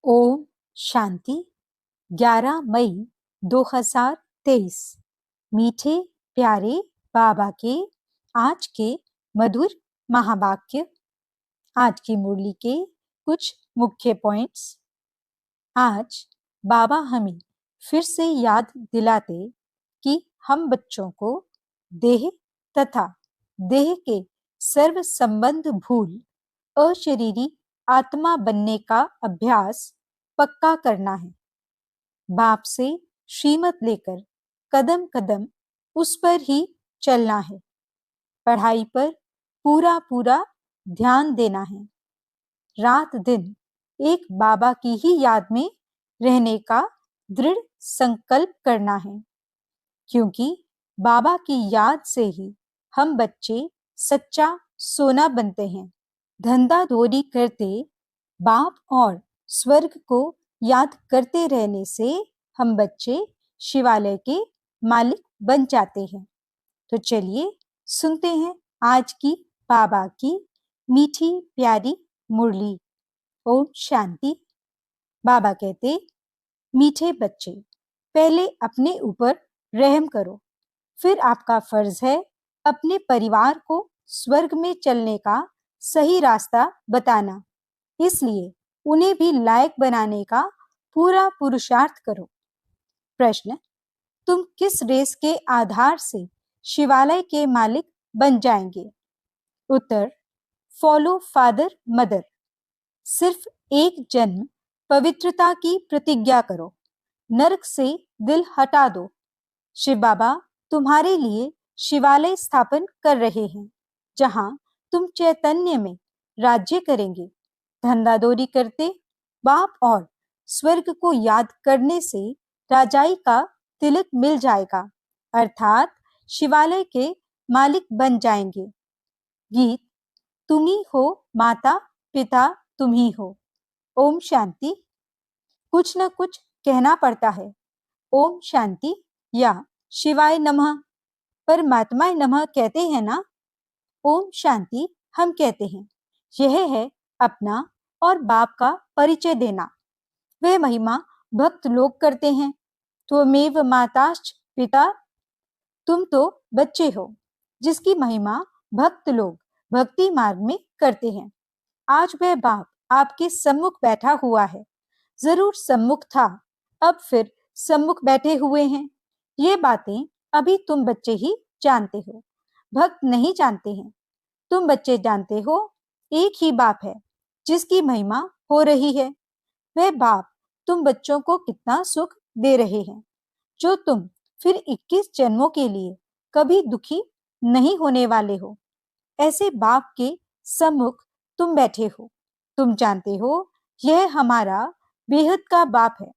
ओम शांति। 11 मई 2023। मीठे प्यारे बाबा के आज के मधुर महावाक्य। आज की मुरली के कुछ मुख्य पॉइंट्स। आज बाबा हमें फिर से याद दिलाते कि हम बच्चों को देह तथा देह के सर्व संबंध भूल अशरीरी आत्मा बनने का अभ्यास पक्का करना है। बाप से श्रीमत लेकर कदम कदम उस पर ही चलना है। पढ़ाई पर पूरा पूरा ध्यान देना है। रात दिन एक बाबा की ही याद में रहने का दृढ़ संकल्प करना है, क्योंकि बाबा की याद से ही हम बच्चे सच्चा सोना बनते हैं। धंधा धोरी करते बाप और स्वर्ग को याद करते रहने से हम बच्चे शिवालय के मालिक बन जाते हैं। तो चलिए सुनते हैं आज की बाबा की मीठी प्यारी मुरली। ओम शांति। बाबा कहते, मीठे बच्चे, पहले अपने ऊपर रहम करो, फिर आपका फर्ज है अपने परिवार को स्वर्ग में चलने का सही रास्ता बताना। इसलिए उन्हें भी लायक बनाने का पूरा पुरुषार्थ करो। प्रश्न: तुम किस रेस के आधार से शिवालय के मालिक बन जाएंगे? उत्तर: फॉलो फादर मदर। सिर्फ एक जन्म पवित्रता की प्रतिज्ञा करो, नरक से दिल हटा दो। शिव बाबा तुम्हारे लिए शिवालय स्थापन कर रहे हैं, जहां तुम चैतन्य में राज्य करेंगे। धंधादौरी करते बाप और स्वर्ग को याद करने से राजाई का तिलक मिल जाएगा, अर्थात शिवालय के मालिक बन जाएंगे। गीत: तुम ही हो माता पिता, तुम ही हो। ओम शांति। कुछ न कुछ कहना पड़ता है। ओम शांति या शिवाय नमः, परमात्माय नमः कहते हैं ना। ओम शांति हम कहते हैं। यह है अपना और बाप का परिचय देना। वह महिमा भक्त लोग करते हैं। त्वमेव माताश्च पिता, तुम तो बच्चे हो जिसकी महिमा भक्त लोग भक्ति मार्ग में करते हैं। आज वह बाप आपके सम्मुख बैठा हुआ है। जरूर सम्मुख था, अब फिर सम्मुख बैठे हुए हैं। ये बातें अभी तुम बच्चे ही जानते हो, भक्त नहीं जानते हैं। तुम बच्चे जानते हो एक ही बाप है जिसकी महिमा हो रही है। वह बाप तुम बच्चों को कितना सुख दे रहे हैं, जो तुम फिर 21 जन्मों के लिए कभी दुखी नहीं होने वाले हो। ऐसे बाप के सम्मुख तुम बैठे हो। तुम जानते हो यह हमारा बेहद का बाप है,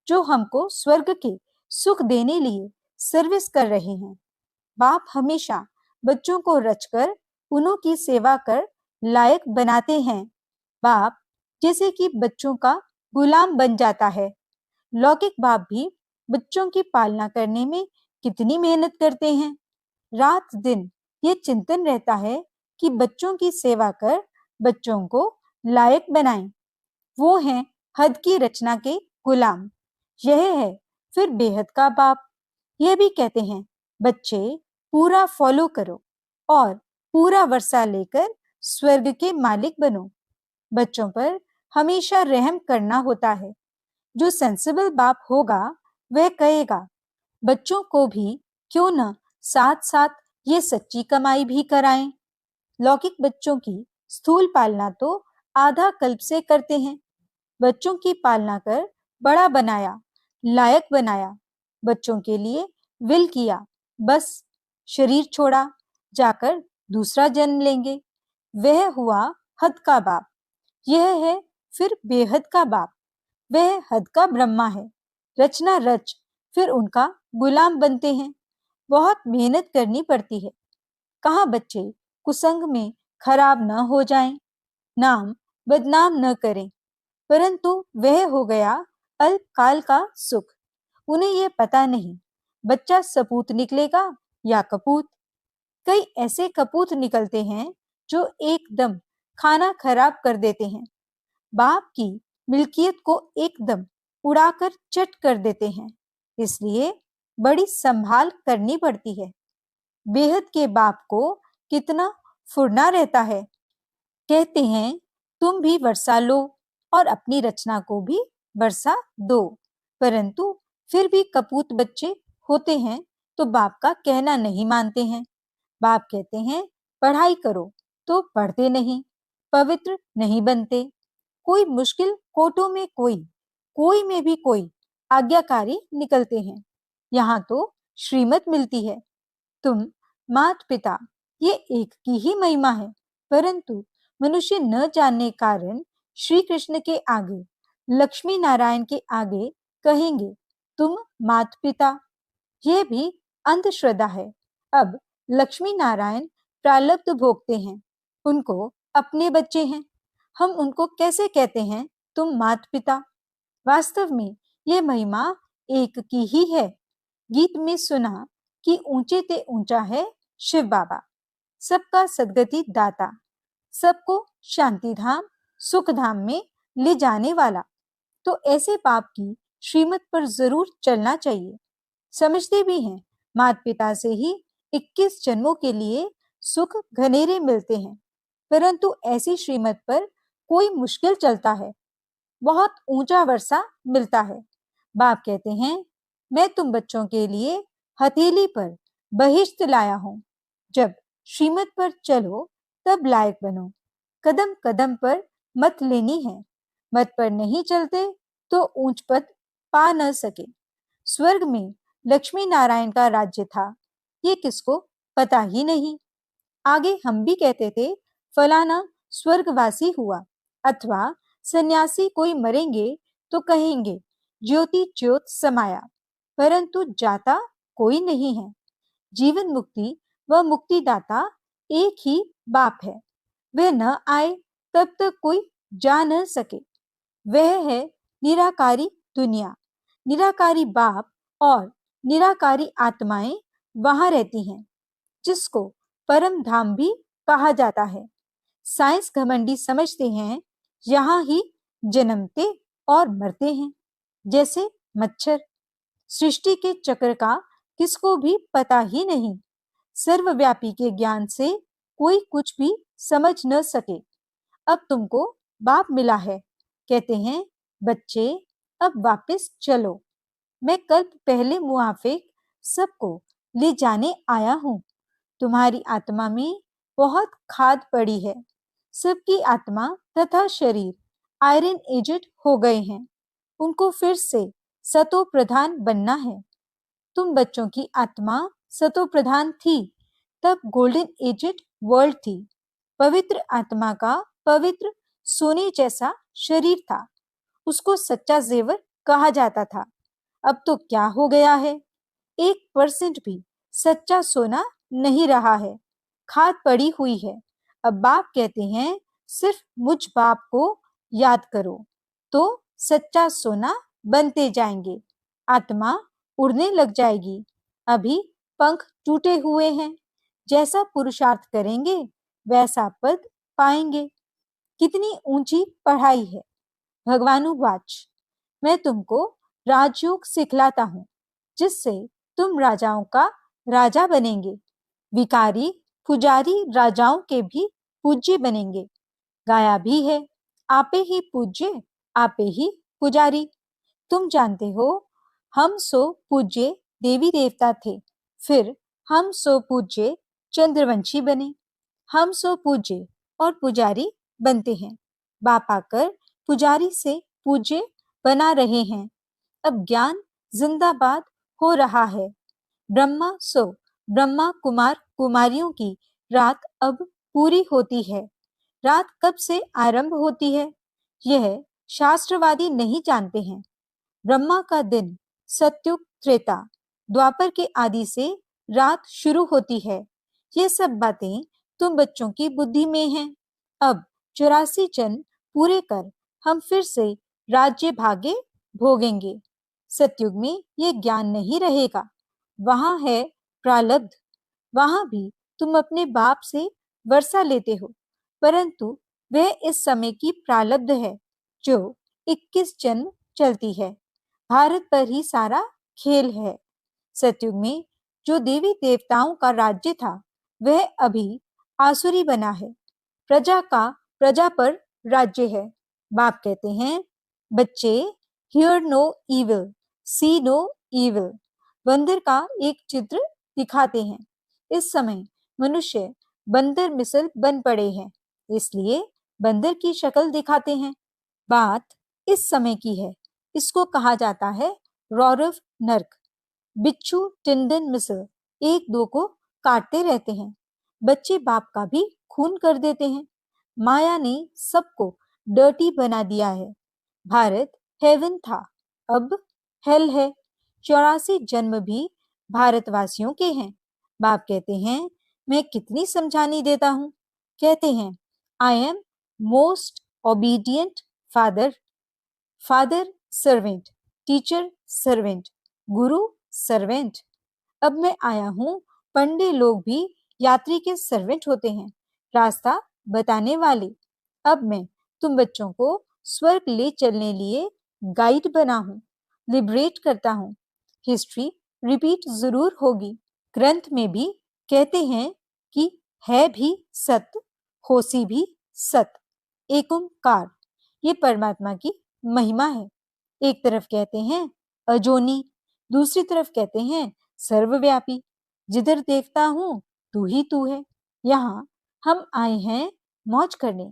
जो हमको स्वर्ग के सुख देने लिए सर्विस कर रहे हैं। बाप हमेशा बच्चों को रचकर उन्हों की सेवा कर लायक बनाते हैं। बाप जैसे कि बच्चों का गुलाम बन जाता है। लौकिक बाप भी बच्चों की पालना करने में कितनी मेहनत करते हैं। रात दिन ये चिंतन रहता है कि बच्चों की सेवा कर बच्चों को लायक बनाएं। वो हैं हद की रचना के गुलाम। यह है फिर बेहद का बाप। यह भी कहते हैं, बच्चे पूरा फॉलो करो और पूरा वर्षा लेकर स्वर्ग के मालिक बनो। बच्चों पर हमेशा रहम करना होता है। जो सेंसिबल बाप होगा वह कहेगा, बच्चों को भी क्यों न साथ साथ ये सच्ची कमाई भी कराएं। लौकिक बच्चों की स्थूल पालना तो आधा कल्प से करते हैं। बच्चों की पालना कर बड़ा बनाया, लायक बनाया। बच्चों के लिए विल किया, बस शरीर छोड़ा, जाकर दूसरा जन्म लेंगे। वह हुआ हद का बाप। यह है फिर बेहद का बाप। वह हद का ब्रह्मा है। रचना रच फिर उनका गुलाम बनते हैं। बहुत मेहनत करनी पड़ती है। कहाँ बच्चे कुसंग में खराब न हो जाएं, नाम बदनाम न करें। परंतु वह हो गया अल्पकाल का सुख। उन्हें यह पता नहीं बच्चा सपूत निकलेगा या कपूत। कई ऐसे कपूत निकलते हैं जो एकदम खाना खराब कर देते हैं। बाप की मिल्कियत को एकदम उड़ाकर चट कर देते हैं। इसलिए बड़ी संभाल करनी पड़ती है। बेहद के बाप को कितना फुरना रहता है। कहते हैं तुम भी वर्षा लो और अपनी रचना को भी वर्षा दो, परंतु फिर भी कपूत बच्चे होते हैं तो बाप का कहना नहीं मानते हैं। बाप कहते हैं पढ़ाई करो तो पढ़ते नहीं, पवित्र नहीं बनते। कोई मुश्किल कोटों में कोई में भी कोई आज्ञाकारी निकलते हैं। यहाँ तो श्रीमत मिलती है। तुम मात पिता ये एक की ही महिमा है, परंतु मनुष्य न जानने कारण श्री कृष्ण के आगे, लक्ष्मी नारायण के आगे कहेंगे तुम मात पिता। यह भी अंधश्रद्धा है। अब लक्ष्मी नारायण प्रारब्ध भोगते हैं, उनको अपने बच्चे हैं, हम उनको कैसे कहते हैं तुम मात पिता। वास्तव में यह महिमा एक की ही है। गीत में सुना कि ऊंचे ते ऊंचा है शिव बाबा, सबका सदगति दाता, सबको शांति धाम सुख धाम में ले जाने वाला। तो ऐसे बाप की श्रीमत पर जरूर चलना चाहिए। समझते भी हैं माता पिता से ही 21 जन्मों के लिए सुख घनेरे मिलते हैं, परंतु ऐसी श्रीमत पर कोई मुश्किल चलता है, बहुत ऊंचा वर्षा मिलता है। बाप कहते हैं मैं तुम बच्चों के लिए हथेली पर बहिश्त लाया हूं। जब श्रीमत पर चलो तब लायक बनो। कदम कदम पर मत लेनी है। मत पर नहीं चलते तो ऊंच पद पा न सके। स्वर्ग में लक्ष्मी नारायण का राज्य था, ये किसको पता ही नहीं। आगे हम भी कहते थे फलाना स्वर्गवासी हुआ, अथवा सन्यासी कोई मरेंगे तो कहेंगे ज्योति ज्योत समाया, परंतु जाता कोई नहीं है। जीवन मुक्ति व मुक्तिदाता एक ही बाप है। वह न आए तब तक कोई जा न सके। वह है निराकारी दुनिया। निराकारी बाप और निराकारी आत्माएं वहां रहती हैं, जिसको परम धाम भी कहा जाता है। साइंस घमंडी समझते हैं यहाँ ही जन्मते और मरते हैं, जैसे मच्छर। सृष्टि के चक्र का किसको भी पता ही नहीं। सर्वव्यापी के ज्ञान से कोई कुछ भी समझ न सके। अब तुमको बाप मिला है, कहते हैं बच्चे अब वापस चलो। मैं कल्प पहले मुआफिक सबको ले जाने आया हूँ। तुम्हारी आत्मा में बहुत खाद पड़ी है। सबकी आत्मा तथा शरीर आयरन एजेड हो गए हैं, उनको फिर से सतो प्रधान बनना है। तुम बच्चों की आत्मा सतो प्रधान थी, तब गोल्डन एजेड वर्ल्ड थी। पवित्र आत्मा का पवित्र सोने जैसा शरीर था, उसको सच्चा जेवर कहा जाता था। अब तो क्या हो गया है, 1% भी सच्चा सोना नहीं रहा है, खाद पड़ी हुई है। अब बाप कहते हैं सिर्फ मुझ बाप को याद करो तो सच्चा सोना बनते जाएंगे। आत्मा उड़ने लग जाएगी। अभी पंख टूटे हुए हैं, जैसा पुरुषार्थ करेंगे वैसा पद पाएंगे। कितनी ऊंची पढ़ाई है। भगवानुवाच मैं तुमको राजयोग सिखलाता हूँ, जिससे तुम राजाओं का राजा बनेंगे। विकारी पुजारी राजाओं के भी पूज्य बनेंगे। गाया भी है आपे ही पूज्य आपे ही पुजारी। तुम जानते हो हम सो पूज्य देवी देवता थे, फिर हम सो पूज्य चंद्रवंशी बने। हम सो पूज्य और पुजारी बनते हैं। बाप आकर पुजारी से पूज्य बना रहे हैं। अब ज्ञान जिंदाबाद हो रहा है। ब्रह्मा सो ब्रह्मा कुमार कुमारियों की रात अब पूरी होती है। रात कब से आरंभ होती है यह शास्त्रवादी नहीं जानते हैं। ब्रह्मा का दिन सत्युग त्रेता द्वापर के आदि से रात शुरू होती है। ये सब बातें तुम बच्चों की बुद्धि में हैं। अब 84 जन्म पूरे कर हम फिर से राज्य भाग्य भोगेंगे। सतयुग में ये ज्ञान नहीं रहेगा, वहां है प्रारब्ध। वहां भी तुम अपने बाप से वर्षा लेते हो, परंतु वह इस समय की प्रारब्ध है जो 21 जन्म चलती है। भारत पर ही सारा खेल है। सतयुग में जो देवी देवताओं का राज्य था वह अभी आसुरी बना है। प्रजा पर राज्य है। बाप कहते हैं, बच्चे, hear no evil, see no evil. बंदर का एक चित्र दिखाते हैं। इस समय मनुष्य बंदर मिसल बन पड़े हैं, इसलिए बंदर की शक्ल दिखाते हैं। बात इस समय की है। इसको कहा जाता है रौरव नर्क। बिच्छू टिंडन मिसल एक दो को काटते रहते हैं। बच्चे बाप का भी खून कर देते हैं। माया ने सबको डर्टी बना दिया है। भारत हेवन था, अब हेल है। 84 जन्म भी भारतवासियों के हैं। बाप कहते हैं, मैं कितनी समझानी देता हूँ। कहते हैं, I am most obedient father. Father servant, teacher servant, Guru servant. अब मैं आया हूँ। पंडे लोग भी यात्री के सर्वेंट होते हैं, रास्ता बताने वाले। अब मैं तुम बच्चों को स्वर्ग ले चलने लिए गाइड बना हूँ, लिबरेट करता हूँ। हिस्ट्री रिपीट जरूर होगी। ग्रंथ में भी कहते हैं कि है भी सत्य, होसी भी सत्य। एक ओंकार, ये परमात्मा की महिमा है। एक तरफ कहते हैं अजोनी, दूसरी तरफ कहते हैं सर्वव्यापी। जिधर देखता हूँ तू ही तू है। यहाँ हम आए हैं मौज करने,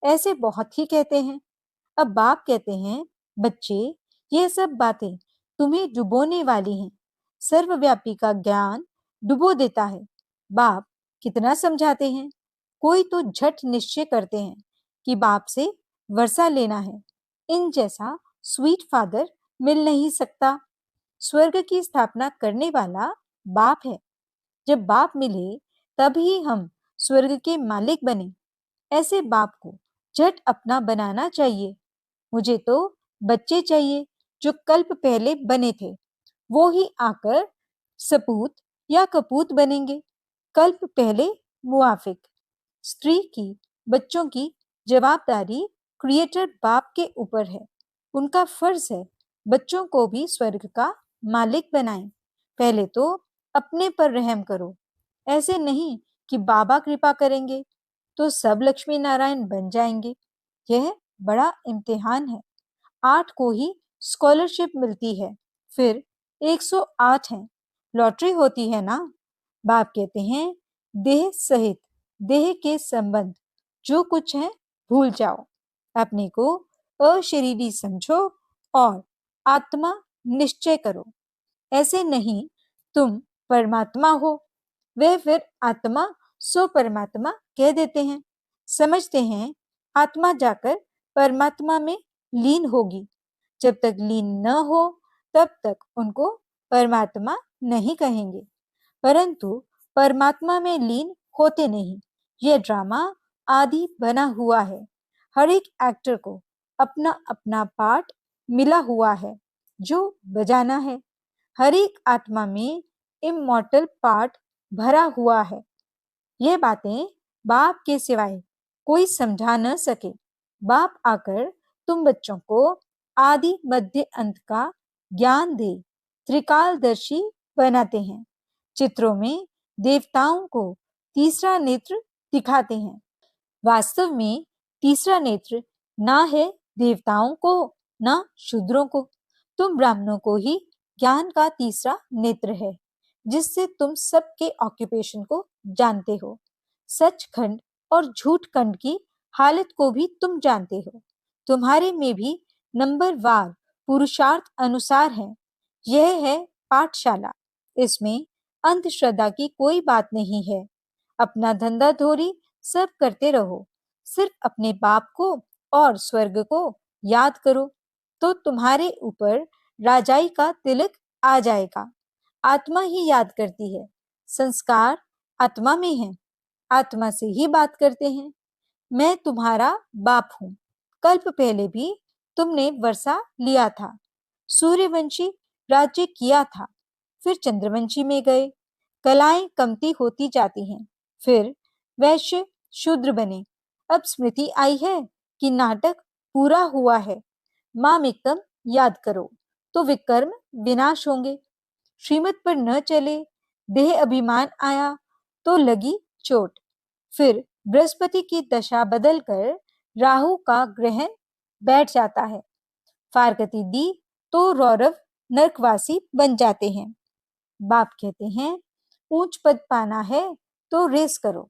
ऐसे बहुत ही कहते हैं। अब बाप कहते हैं, बच्चे, ये सब बातें तुम्हें डुबोने वाली हैं। सर्वव्यापी का ज्ञान डुबो देता है। बाप कितना समझाते हैं। कोई तो झट निश्चय करते हैं कि बाप से वर्षा लेना है। इन जैसा स्वीट फादर मिल नहीं सकता। स्वर्ग की स्थापना करने वाला बाप है। जब बाप मिले तब ही हम स्वर्ग के मालिक बने। ऐसे बाप को झट अपना बनाना चाहिए। मुझे तो बच्चे चाहिए जो कल्प पहले बने थे, वो ही आकर सपूत या कपूत बनेंगे। कल्प पहले मुआफिक। स्त्री की, बच्चों की जवाबदारी क्रिएटर बाप के ऊपर है। उनका फर्ज है बच्चों को भी स्वर्ग का मालिक बनाएं। पहले तो अपने पर रहम करो। ऐसे नहीं कि बाबा कृपा करेंगे तो सब लक्ष्मी नारायण बन जाएंगे। यह बड़ा इम्तिहान है। 8 को ही स्कॉलरशिप मिलती है, फिर 108 है। लॉटरी होती है ना। बाप कहते हैं, देह सहित देह के संबंध जो कुछ है भूल जाओ। अपने को अशरीरी समझो और आत्मा निश्चय करो। ऐसे नहीं तुम परमात्मा हो। वे फिर आत्मा सो परमात्मा कह देते हैं। समझते हैं आत्मा जाकर परमात्मा में लीन होगी। जब तक लीन न हो तब तक उनको परमात्मा नहीं कहेंगे। परंतु परमात्मा में लीन होते नहीं। यह ड्रामा आदि बना हुआ है। हर एक एक्टर को अपना अपना पार्ट मिला हुआ है जो बजाना है। हर एक आत्मा में इमॉर्टल पार्ट भरा हुआ है। ये बातें बाप के सिवाय कोई समझा न सके। बाप आकर तुम बच्चों को आदि मध्य अंत का ज्ञान दे त्रिकालदर्शी बनाते हैं। चित्रों में देवताओं को तीसरा नेत्र दिखाते हैं। वास्तव में तीसरा नेत्र ना है देवताओं को ना शूद्रों को। तुम ब्राह्मणों को ही ज्ञान का तीसरा नेत्र है, जिससे तुम सबके ऑक्यूपेशन को जानते हो। सचखंड और झूठखंड की हालत को भी तुम जानते हो। तुम्हारे में भी नंबरवार पुरुषार्थ अनुसार है। यह है पाठशाला। इसमें अंधश्रद्धा की कोई बात नहीं है। अपना धंधा धोरी सब करते रहो। सिर्फ अपने बाप को और स्वर्ग को याद करो तो तुम्हारे ऊपर राजाई का तिलक आ जाएगा। आत्मा ही याद करती है। संस्कार आत्मा में है। आत्मा से ही बात करते हैं। मैं तुम्हारा बाप हूँ। कल्प पहले भी तुमने वर्षा लिया था। सूर्यवंशी राज्य किया था, फिर चंद्रवंशी में गए। कलाएं कमती होती जाती हैं, फिर वैश्य शूद्र बने। अब स्मृति आई है कि नाटक पूरा हुआ है। मामेकम याद करो तो विकर्म विनाश होंगे। श्रीमत पर न चले, देह अभिमान आया तो लगी चोट। फिर बृहस्पति की दशा बदलकर राहु का ग्रहण बैठ जाता है। फारकती दी तो रौरव नरकवासी बन जाते हैं। बाप कहते हैं ऊंच पद पाना है तो रेस करो,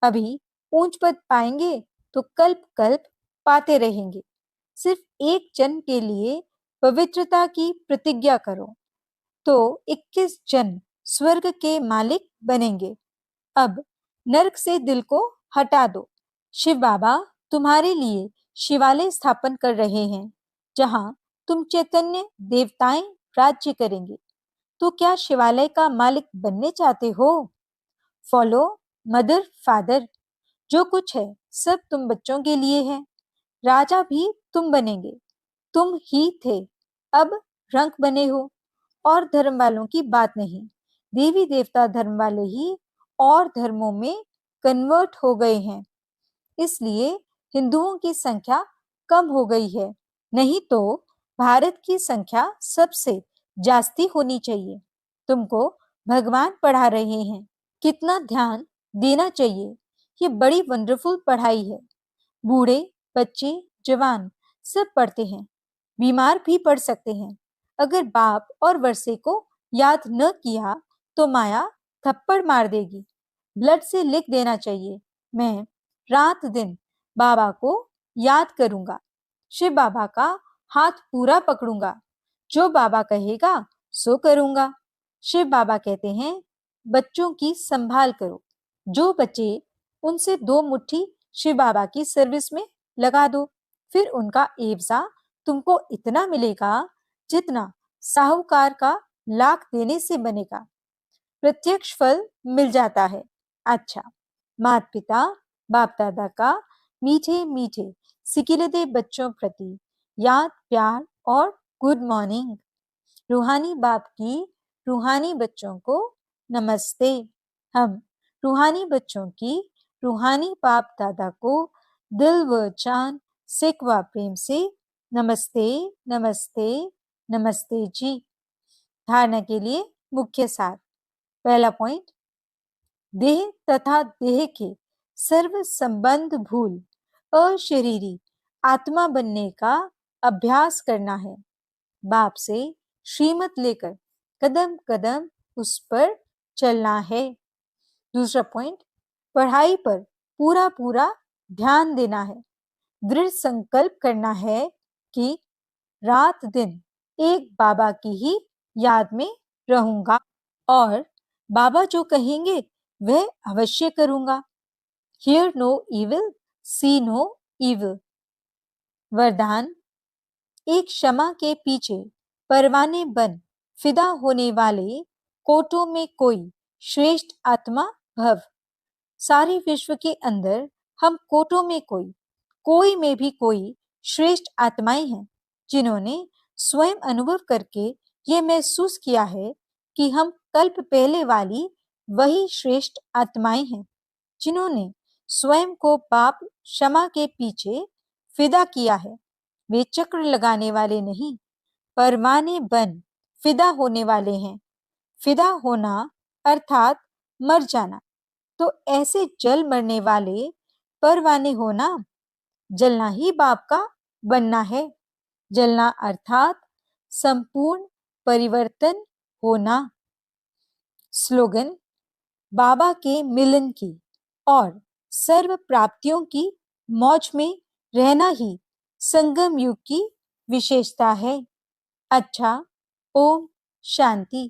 अभी ऊंच पद पाएंगे तो कल्प कल्प पाते रहेंगे। सिर्फ एक जन्म के लिए पवित्रता की प्रतिज्ञा करो तो 21 जन्म स्वर्ग के मालिक बनेंगे। अब नरक से दिल को हटा दो। शिव बाबा तुम्हारे लिए शिवालय स्थापन कर रहे हैं जहां तुम चैतन्य देवताएं राज्य करेंगे। तो क्या शिवालय का मालिक बनने चाहते हो? फॉलो मदर फादर, जो कुछ है सब तुम बच्चों के लिए है। राजा भी तुम बनेंगे, तुम ही थे, अब रंक बने हो। और धर्म वालों की बात नहीं, देवी देवता धर्म वाले ही और धर्मों में कन्वर्ट हो गए हैं, इसलिए हिंदुओं की संख्या कम हो गई है। नहीं तो भारत की संख्या सबसे जास्ती होनी चाहिए। तुमको भगवान पढ़ा रहे हैं, कितना ध्यान देना चाहिए। ये बड़ी वंडरफुल पढ़ाई है। बूढ़े बच्चे जवान सब पढ़ते हैं, बीमार भी पढ़ सकते हैं। अगर बाप और वर्षे को याद न किया तो माया थप्पड़ मार देगी। ब्लड से लिख देना चाहिए, मैं रात दिन बाबा को याद करूंगा, शिव बाबा का हाथ पूरा पकड़ूंगा, जो बाबा कहेगा सो करूंगा। शिव बाबा कहते हैं बच्चों की संभाल करो, जो बचे उनसे 2 मुट्ठी शिव बाबा की सर्विस में लगा दो। फिर उनका एवजा तुमको इतना मिलेगा जितना साहूकार का लाख देने से बनेगा। प्रत्यक्ष फल मिल जाता है। अच्छा, माता पिता बाप दादा का मीठे मीठे सिकिलते बच्चों प्रति याद प्यार और गुड मॉर्निंग। रूहानी बाप की रूहानी बच्चों को नमस्ते। हम रूहानी बच्चों की रूहानी बाप दादा को दिल व जान सिक व प्रेम से नमस्ते नमस्ते नमस्ते जी। धारणा के लिए मुख्य सार। पहला पॉइंट, देह तथा देह के सर्व संबंध भूल अशरीरी आत्मा बनने का अभ्यास करना है। बाप से श्रीमत लेकर कदम कदम उस पर चलना है। दूसरा पॉइंट, पढ़ाई पर पूरा पूरा ध्यान देना है। दृढ़ संकल्प करना है कि रात दिन एक बाबा की ही याद में रहूंगा और बाबा जो कहेंगे वह अवश्य करूंगा। Hear no evil, see no evil। वरदान, एक क्षमा के पीछे परवाने बन फिदा होने वाले कोटों में कोई श्रेष्ठ आत्मा भव। सारे विश्व के अंदर हम कोटों में कोई में भी कोई श्रेष्ठ आत्माएं हैं, जिन्होंने स्वयं अनुभव करके ये महसूस किया है कि हम कल्प पहले वाली वही श्रेष्ठ आत्माएं हैं, जिन्होंने स्वयं को पाप क्षमा के पीछे फिदा किया है। वे चक्र लगाने वाले नहीं, परवाने बन फिदा होने वाले हैं। फिदा होना अर्थात मर जाना, तो ऐसे जल मरने वाले परवाने होना, जलना ही बाप का बनना है। जलना अर्थात संपूर्ण परिवर्तन होना। स्लोगन, बाबा के मिलन की और सर्व प्राप्तियों की मौज में रहना ही संगम युग की विशेषता है। अच्छा, ओम शांति।